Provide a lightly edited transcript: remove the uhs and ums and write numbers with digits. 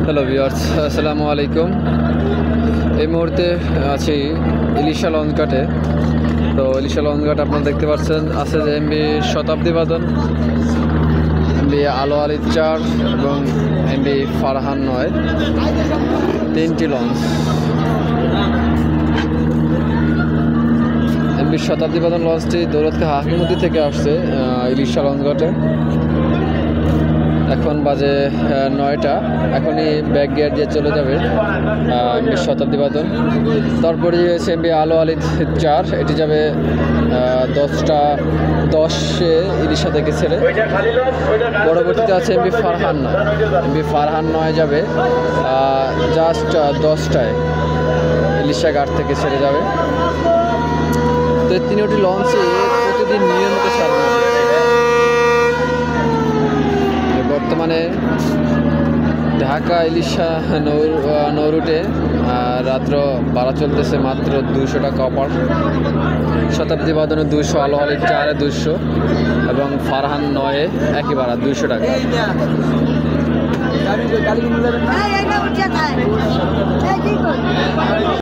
Hello viewers, আসসালামু আলাইকুম। এই মুহূর্তে আছি ইলিশা লঞ্চঘাটে। তো ইলিশা লঞ্চঘাট আপনারা দেখতে পাচ্ছেন আছে যে এমবি শতাব্দী বাদন, এমবি আলো আলী 4 এবং এমবি ফারহান 9, তিনটি লঞ্চ। এমবি শতাব্দী বাদন লঞ্চটি দৌলতখাঁ হাকিমুদ্দি থেকে আসছে ইলিশা লঞ্চঘাটে। এখন বাজে 9টা। এখনই ব্যাক গিয়ার দিয়ে চলে যাবে এমবি শতাব্দী বাদন। তারপরে হয়েছে এমবি আলো আলী 4, এটি যাবে 10টা 10-এ ইলিশা থেকে ছেড়ে। পরবর্তীতে আছে এমবি ফারহান 9। এমবি ফারহান 9 যাবে জাস্ট 10টায় ইলিশা ঘাট থেকে ছেড়ে যাবে। তো এই তিনটি লঞ্চই প্রতিদিন নিয়মিত সার্ভিস বর্তমানে ঢাকা ইলিশা নৌ রুটে রাত্র ভাড়া চলতেছে মাত্র 200 টাকা পার। শতাব্দী বাদনে 200, আলো আলী 4-এ 200 এবং ফারহান 9-এ একই ভাড়া 200 টাকা।